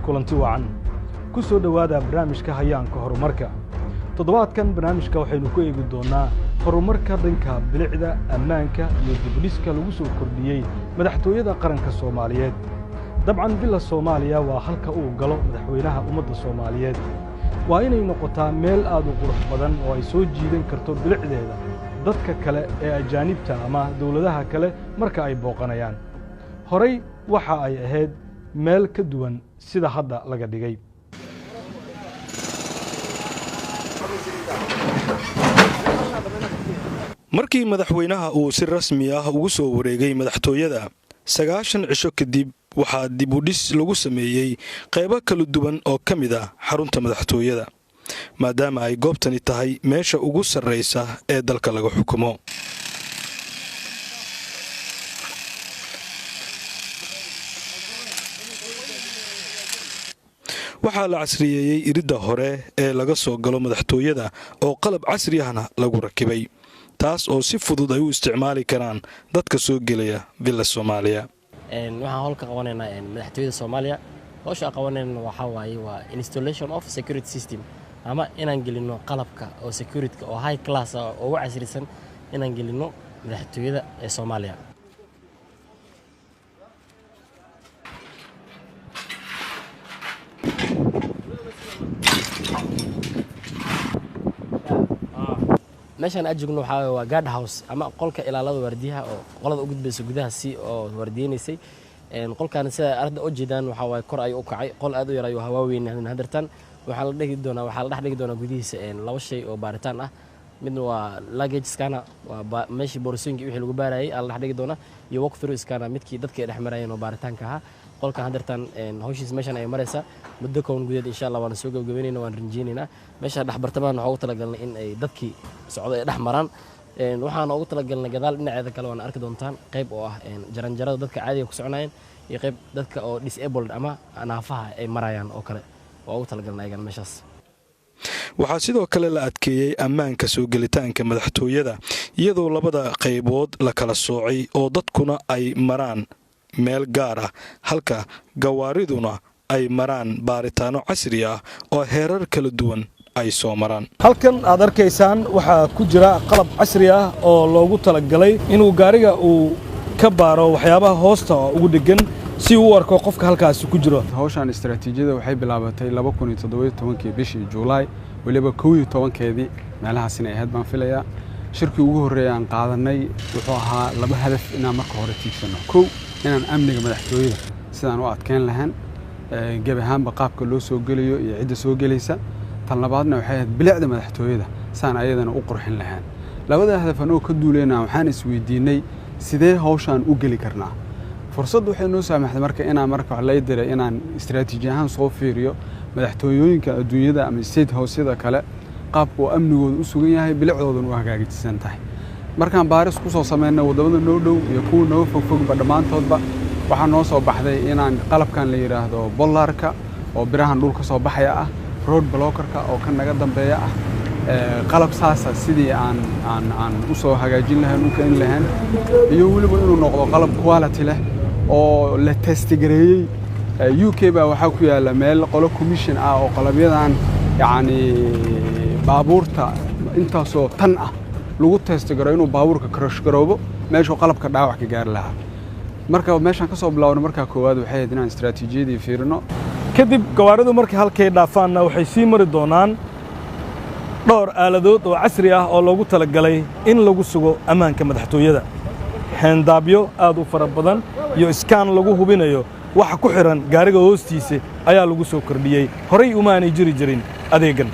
kulanti wacan ku soo dhawaada barnaamijka hayaanka horumarka toddobaadkan barnaamijka waxaynu ku eegi doonaa horumarka dhanka bilicda ammaanka iyo dibdhiska lagu soo kordhiyey madaxtooyada qaranka Soomaaliyeed dabcan villa Soomaaliya waa halka uu galo madaxweynaha ummadda Soomaaliyeed waa inay noqotaa meel aad u qurux badan oo ay soo jiidan karto bilicdeeda dadka kale ee ajaanibta ama dawladaha kale marka ay booqanayaan horay waxa ay ahayd meel ka duwan sida hadda laga dhigay markii madaxweynaha uu si rasmi ah ugu soo wareegay madaxtooyada 9 cisho kadib waxaa dib u dhis lagu sameeyay qaybo kala duwan oo ka mid ah xarunta madaxtooyada maadaama ay goobtani tahay meesha ugu sarreysa ee dalka laga xukumo waxaa la casriyeeyay iridda hore ee laga soo galo madaxtooyada oo qalab casri ahna lagu rakibay taas oo si fudud ay u isticmaali karaan dadka soo gelaya villa Soomaaliya waxaan howlka qabanaynaa madaxtooyada Soomaaliya howsha qabanayna waxa waaye waa installation of security system ama inaan gelino qalabka oo security oo high class oo ugu casrisan inaan gelino madaxtooyada ee Soomaaliya meeshaan ajigno waxa waa guard house ama qolka ilaalada waardiyaha oo qolada u gudbayso gudaha si oo waardiyeenaysay qolkan sida arda u jeedaan waxa way kor ay u kacay qol aad u yar ayu hawa weyn hadartan waxa la dhex dhigi doonaa gudihiisa laba shay oo baaritaan ah midna waa luggage scanner waa meeshii boorsooyinka wixii lagu baarayay la dhex dhigi doonaa iyo walk through scanner midkii dadka dhex marayeen oo baaritaanka ah qolka hadartan hawshiis meeshan ay maraysa muddo koon gudeed insha Allah waan soo gabagabeynayna waan rinjiinayna meesha dhax bartamaha waxa ugu talagalnay in ay dadkii socdo ay dhex maraan waxaan ugu talagalnay gadaal dhinaceeda kale waan arki doontaan qayb oo ah jaranjarada dadka caadiga ku soconayeen iyo qayb dadka oo disabled ama naafaha ay marayaan oo kale oo ugu talagalnay ayagan meeshaas waxaa sidoo kale la adkeeyay ammaanka soo gelitaanka madaxtooyada iyadoo labada qaybood la kala soocay oo dadkuna ay maraan meel gaar ah halka gawaariduna ay maraan baaritaano casri ah oo heerar kala duwan ay soo maraan halkan aad arkaysaan waxa ku jira qalab casri ah oo loogu talagalay inuu gaariga uu ka baaro waxyaabaha hoosta ugu dhagan si uu arko qofka halkaas ku jiro hawshan istiraatiijiyada waxay bilaabatay 2017 bishii July waliba 11keedii meelahaas inay ahayd baan filayaa shirkii ugu horeeyay aan qaadanay wuxuu ahaa laba hadaf inaan marka hore tiigsano inaan amniga madaxtooyada sidaan u adkeyn lahayn gabahaanba qaabka loo soo geliyo iyo cidda soo gelaysa tan labaadna waxay ahayd bilicda madaxtooyada saan ayadana u qurxin lahayn labada hadaf anoo ka duuleynaa waxaan isweydiinay sidee hawshan u geli karnaa fursad waxay noo saamaxday marka inaan marka wax la diray inaan istiraatiiji ahaan soo fiiriyo madaxtooyooyinka adduunyada ama state house-yada kale qaabka uu amnigooda u sugan yahay bilicdooduna u hagaajisan tahay markaan baaris ku soo sameeyay wadamada noo dhow iyo kuwa noo fogba dhamaantoodba waxa noo soo baxday inaan qalabkan la yiraahdo bollarka oo birahan dhulka soo baxaya ah road blockerka oo kan naga dambeeya ah qalab saasa sidii aan u soo hagaajin lahayn u keen lahayn iyo waliba inuu noqdo qalab quality leh oo la test gareeyay UK baa waxa ku yaala meel qolo commission ah oo qalabyadan yaani baabuurta intaasoo tan ah lagu test gareeyo inuu baabuurka crash garoobo meesha qalabka dhaawac ka gaar lahaa marka meeshan ka soo bilaawno marka koowaad waxay ahayd inaan istiraatiijiyadii fiirino kadib gawaaridu markii halkay dhaafaanna waxay sii mari doonaan dhowr aaladood oo casri ah oo loogu talagalay in lagu sugo ammaanka madaxtooyada handaabyo aad u fara badan iyo iskaan lagu hubinayo waxa ku xiran gaariga hoostiisa ayaa lagu soo kordhiyay horay uma aanay jiri jirin adeegan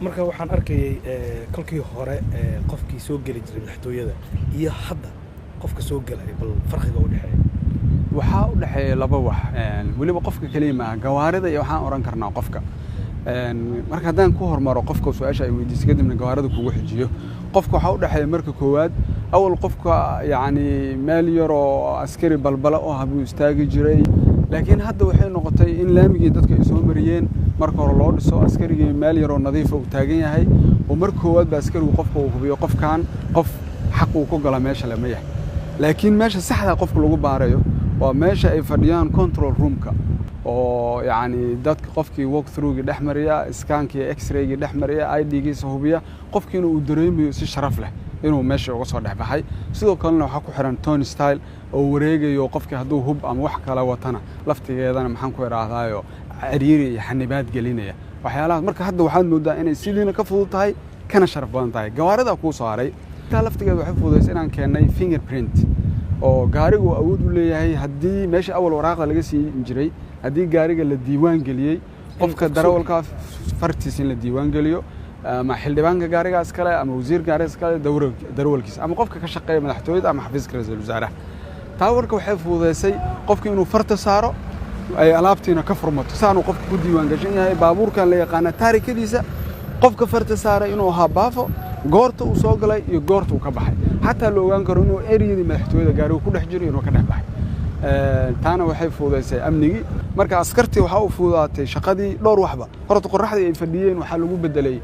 marka waxaan arkayay kolkii hore qofkii soo gali jiray madaxtooyada iyo hadda qofka soo galay bal farqiga u dhaxeeyo waxa u dhaxeeya laba wax waliba qofka kaliya ma gawaarida iyo waxaan oran karnaa qofka marka hadaan ku hormaro qofka su'aasha ay weydiisay kadibna gawaarida kugu xijiyo qofka waxa u dhaxeeya marka koowaad awal qofka yaani meel yar oo askari balbala oo habu istaagi jiray laakiin hadda waxay noqotay in laamigii dadka ay soo mariyeen marka hore loo dhiso askarigii meel yar oo nadiif ah uu taagan yahay oo marka koowaad ba askarigu qofka uu hubiyo qofkan qof xaq uu ku gala meesha lama yahay laakiin meesha saxda qofka lagu baarayo waa meesha ay fadhiyaan control roomka oo yani dadka qofkii walk through-gi dhexmariya iskaankii x-ray-gi dhexmariya ID-giisa hubiya qofkiina uu dareemayo si sharaf leh inuu meesha uga soo dhexbaxay sidoo kalena waxa ku xiran tone style oo wareegayo qofkii hadduu hub ama wax kala watana laftigeedana maxaan ku iraahdaayo ciriiri iyo xanibaad gelinaya waxyaalaha marka hadda waxaad moodaa inay sidiina ka fudud tahay kana sharaf badan tahay gawaarida ku soo haray taa laftigeeda waxay fududeysay inaan keenay fingerprint oo gaarigu awood u leeyahay haddii meesha awal waraaqda laga siin jiray haddii gaariga la diiwaan geliyey qofka darawalka fartiisa in la diiwaan geliyo ama xildhibaanka gaarigaas kale ama wasiir gaarigaas kale darawalkiisa ama qofka ka shaqeeya madaxtooyada ama xafiiska ra'iisul wasaaraha taa warka waxay fududeysay qofka inuu farta saaro ay alaabtiina ka furmato saanu qofka ku diiwaan gashan yahay baabuurkan la yaqaan taarikadiisa qofka farta saaray inuu ahaa baafo goorta uu soo galay iyo goorta uu ka baxay xataa la ogaan karo inuu eriyadii madaxtooyada gaarigu ku dhex jiro inuu ka dhex baxay taana waxay fududeysay amnigii marka askartii waxa uu fududaatay shaqadii dhowr waxba horta qorraxdii ay fadhiyeen waxa lagu bedelay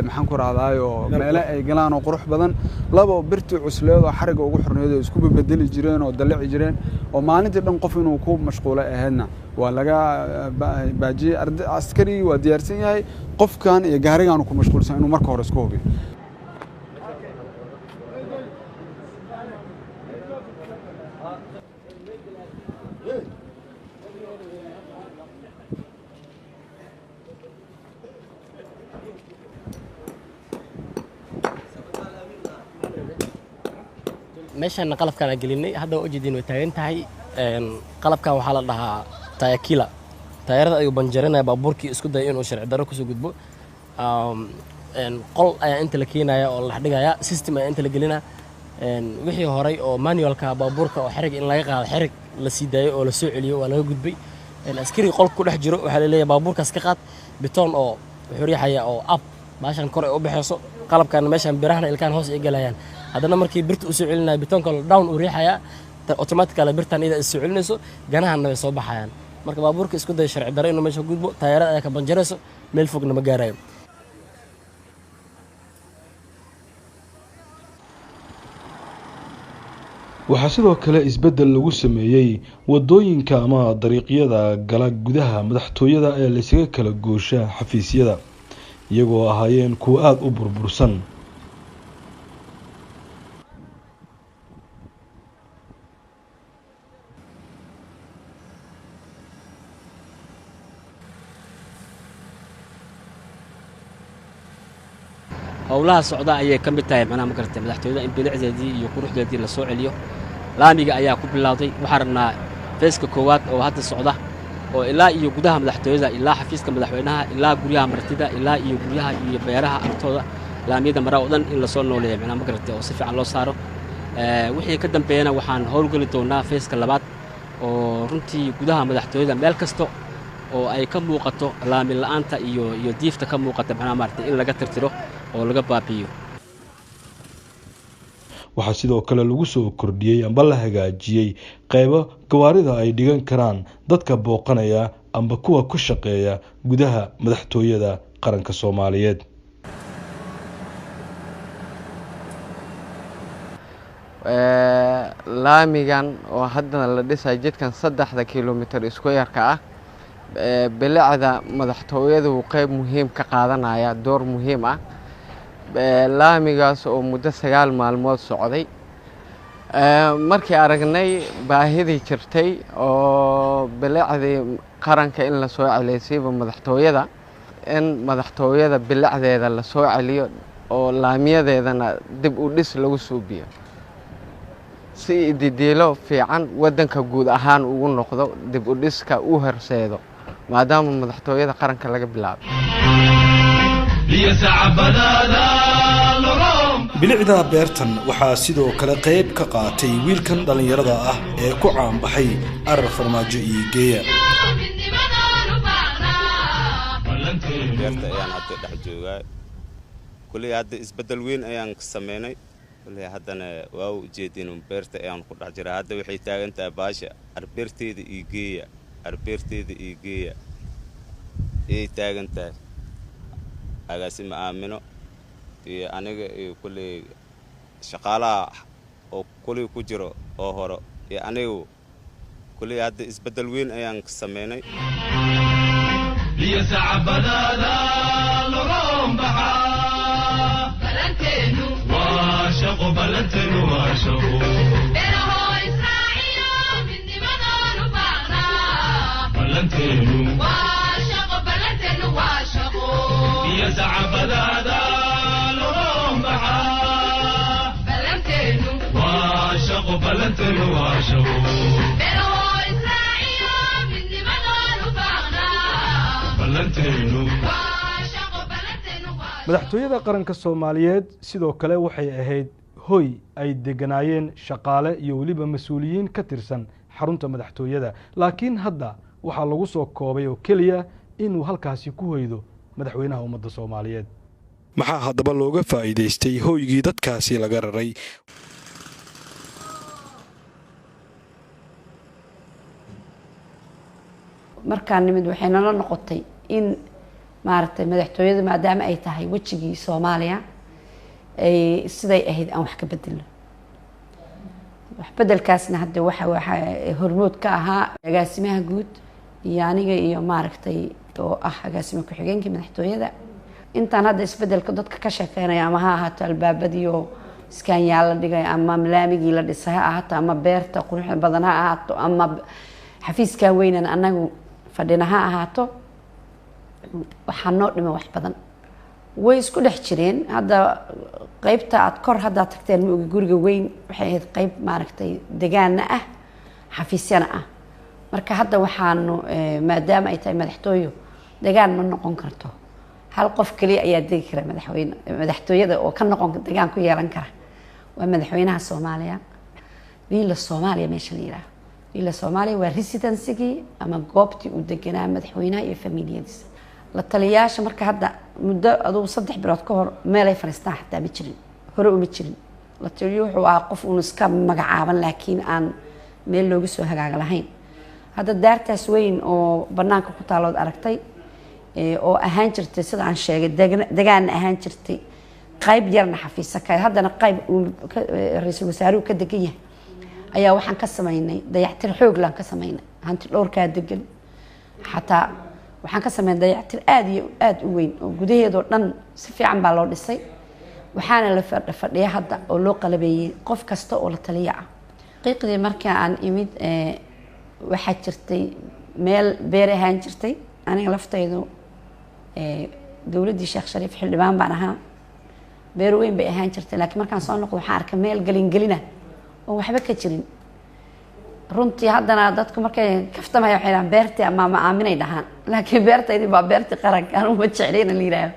maxaan ku raadaayo meelo ay galaan oo qurux badan labo birtii cusleed oo xariga ugu xorneedo isku bedeli jireen oo dalaci jireen oo maalintii dhan qof inuu ku mashquulo ahaydna waa laga baajiyay askari waa diyaarsan yahay qofkan iyo gaarigan ku mashquulsan inuu marka hore isku hubiyo meeshaan qalabkaan gelinay hadda oo jeedin way taagan tahay qalabkan waxa la dhahaa tayakila taayarada ayuu banjarinaya baabuurkii isku day inuu sharci daro ku soo gudbo qol ayaa inta la keenaya oo la dhigaya system ayaa inta la gelina wixii horay oo manualka baabuurka oo xarig in laga qaado xarig la sii daayo oo la soo celiyo waa laga gudbay askari qolka ku dhex jiro waxa la leeyahay baabuurkaas ka qaad betoon oo wuxuu riixaya oo up baashan kor ay u baxayso qalabkan meeshan birahna ilkaan hoos ay galayaan haddana markii birta u soo celinaya betoonka down uu riixaya automatically birtan ida soo celinayso ganahan way soo baxayaan marka baabuurka isku day sharci daro inuu meesha gudbo taayarada ay ka banjarayso meel fogna ma gaarayo waxaa sidoo kale isbeddel lagu sameeyey wadooyinka ama dariiqyada gala gudaha madaxtooyada ee la isaga kala goosha xafiisyada iyagoo ahaayeen kuwo aada u burbursan howlaha socda ayay ka mid tahay macnaha ma gartay madaxtooyada in bilicdeedii iyo quruxdeedii la soo celiyo laamiga ayaa ku bilowday waxaan rabnaa feeska koowaad oo hadda socda oo ilaa iyo gudaha madaxtooyada ilaa xafiiska madaxweynaha ilaa guryaha martida ilaa iyo guryaha iyo beeraha agtooda laamiyada maraa oo dhan in la soo nooleeyo macnaha ma gartay oo si fiican loo saaro wixii ka dambeeyana waxaan howlgeli doonaa feeska labaad oo runtii gudaha madaxtooyada meel kasta oo ay ka muuqato laami la'aanta iyo diifta ka muuqata macnaha maartay in laga tirtiro oo laga baabiyo waxaa sidoo kale lagu soo kordhiyey amba la hagaajiyey qaybo gawaarida ay dhigan karaan dadka booqanaya amba kuwa ku shaqeeya gudaha madaxtooyada qaranka Soomaaliyeed laamigan oo hadda la dhisay jidkan 3 kiiloomitir isku yarka ah bilicda madaxtooyadu qayb muhiim ka qaadanaya door muhiim ah laamigaas oo muddo 9 maalmood socday markii aragnay baahidii jirtay oo bilicdii qaranka in la soo celiyo madaxtooyada in madaxtooyada bilicdeeda la soo celiyo oo laamiyadeedana dib u dhis lagu suubiyo si didiilo fiican wadanka guud ahaan ugu noqdo dib u dhiska u horseedo maadaama madaxtooyada qaranka laga bilaabo bilicda beertan waxaa sidoo kale qayb ka qaatay wiilkan dhalinyarada ah ee ku caanbaxay arar farmaajo iyo geeya beerta ayaan hadda dhex joogaa kulli hadda isbedel weyn ayaan sameynay kulli haddana waa u jeedin beerta ayaan ku dhex jiraa hadda waxay taagan tahay baasha arbeerteeda iyo geeya ay taagan tahay agaasimo aamino iyo aniga iyo kuley shaqaalaha oo kuley ku jiro oo hore iyo anigu kuley hadda isbedel weyn ayaan sameynay liyasabadada lorom baxa balantenu wa shaqo balantenu wa shaqo beraho israa'iyo midnimadanu baana balantenu wa shaqo balantenu wa shaqo liyasabadada lorom baxa balantenu wa shaqo balantenu wa shaqo madaxtooyada qaranka Soomaaliyeed sidoo kale waxay ahayd hoy ay deganaayeen shaqaale iyo waliba mas'uuliyiin ka tirsan xarunta madaxtooyada laakiin hadda waxa lagu soo koobay oo kaliya inuu halkaasi ku hoydo madaxweynaha ummadda Soomaaliyeed maxaa haddaba looga faa'iideystay hoygii dadkaasi laga raray markaan nimid waxay nala noqotay in maaragtay madaxtooyada maadaama ay tahay wajigii Soomaaliya ay siday ahayd aan wax ka bedelno wax bedelkaasna hadda waxa hormood ka ahaa agaasimaha guud iyo aniga iyo maaragtay oo ah agaasimo ku xigeenkii madaxtooyada intaan hadda isbedelka dadka ka shaqeynaya ama ha ahaato albaabadiyo iskaan yaal la dhigay ama laamigii la dhisay ha ahaato ama beerta quruxda badan ha ahaato ama xafiiska weynan anagu fadhina ha ahaato waxaa noo dhima wax badan way isku dhex jireen hadda qaybta aad kor hadda tagteen ma ogi guriga weyn waxay ahayd qayb maaragtay deegaana ah xafiisyana ah marka hadda waxaanu maadaama ay tahay madaxtooyo deegaan ma noqon karto hal qof kaliya ayaa degi kara madaxtooyada oo ka noqon deegaan ku yeelan kara waa madaxweynaha Soomaaliya wiil Soomaaliya meesha la yiraahdo wiil Soomaaliya waa residency ama goobtii uu deganaa madaxweynaha iyo familiyadiisa la taliyaasha marka hadda muddo aduu 3 bilood ka hor meel ay fariistaan xataa ma jirin hore uma jirin la taliyo wuxuu ahaa qof uu iska magacaaban laakiin aan meel looga soo hagaag lahayn hadda daartaas weyn oo banaanka ku taalood aragtay oo ahaan jirtay sida aan sheegay deegaan ahaan jirtay qayb yarna xafiisa ka haddana qayb ra'iisul wasaaruhu ka degan yahay ayaa waxaan ka sameynay dayactir xoog laan ka sameynay hanti dhowrka degan xataa waxaan ka sameynay dayactir aad u weyn oo gudaheedo dhan si fiican baa loo dhisay waxaana la fadhiyaa hadda oo loo qalabeeyay qof kasta oo la taliya ah qiiqdii markii aan imid waxa jirtay meel beer ahaan jirtay aniga laftaydu dawladii Sheekh Shariif xildhibaan baan ahaa beer weyn bay ahaan jirtay laakiin markaan soo noqdo waxaan arkay meel galin oo waxba ka jirin runtii haddana dadku markay kaftamay waxay dhahaan beertii ama aaminay dhahaan laakiin beertaydii baa beertii qaranka aan uma jeclayna la yiraahdo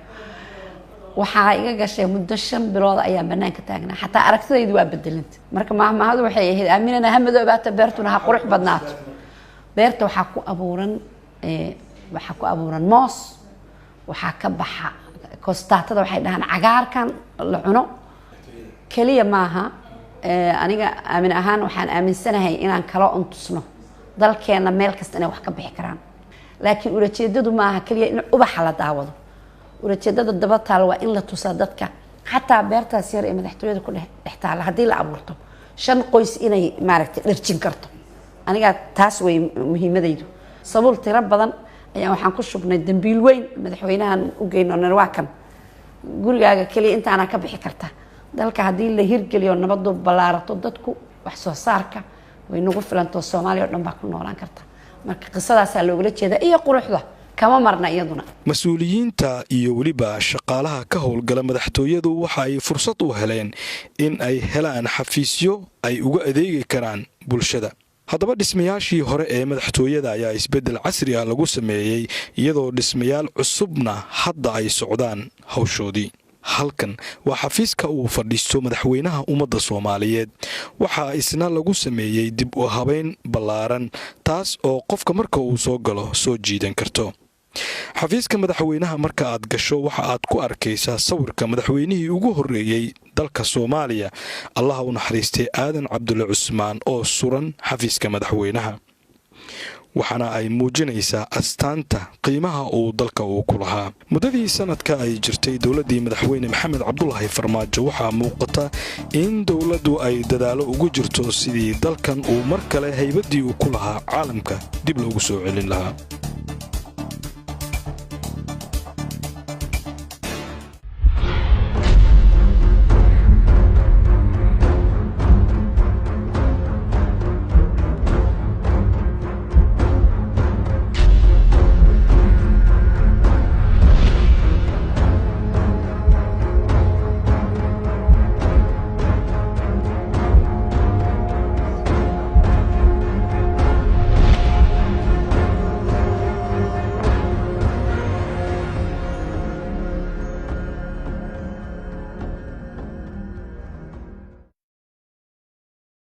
waxaa iga gashay muddo 5 bilood ayaa banaanka taagnaa xataa aragtidaydu waa bedelantay marka maahmaahadu waxay ahayd aaminana hamadoobaata beertuna ha qurux badnaato beerta waxaa ku abuuran moos waxaa ka baxa kostaatada waxay dhahaan cagaarkan la cuno kaliya maaha aniga aamin ahaan waxaan aaminsanahay inaan kala untusno dalkeena meel kasta inay wax ka bixi karaan laakiin ulajeedadu maaha kaliya in ubax la daawado ulajeedada daba taal waa in la tusaa dadka xataa beertaas yar ee madaxtooyada ku dhex taala hadii la abuurto 5 qoys inay maaragtay dhirjin karto aniga taas way muhiimadaydu sabul tira badan ayaa waxaan ku shubnay dambiil weyn madaxweynahan u geeyno narwaakan gurigaaga kaliya intaana ka bixi karta dalka hadii la hirgeliyo nabadu balaarato dadku wax soo saarka way nagu filanto Soomaaliya oo dhan baa ku noolaan karta marka qisadaas looga jeeda iyo quruxda kama marna iyaduna mas'uuliyiinta iyo waliba shaqaalaha ka howlgala madaxtooyadu waxa ay fursad u heleen in ay helaan xafiisyo ay uga adeegi karaan bulshada haddaba dhismayaashii hore ee madaxtooyada ayaa isbedel casri ah lagu sameeyay iyadoo dhismayaal cusubna hadda ay socdaan hawshoodii halkan waa xafiiska uu fadhiisto madaxweynaha ummadda Soomaaliyeed waxa isna lagu sameeyay dib u habeyn ballaaran taas oo qofka marka uu soo galo soo jiidan karto xafiiska madaxweynaha marka aad gasho waxa aad ku arkaysaa sawirka madaxweynihii ugu horeeyay dalka Soomaaliya Allah u naxariistay Aadan Cabdulle Cusmaan oo suran xafiiska madaxweynaha waxaana ay muujinaysaa astaanta qiimaha uu dalka uu ku lahaa. muddadii sanadka ay jirtay dowladdii madaxweyne maxamed cabdulaahi farmaajo waxaa muuqata in dowladdu ay dadaalo ugu jirto sidii dalkan uu mar kale haybaddii uu ku lahaa caalamka dib loogu soo celin lahaa.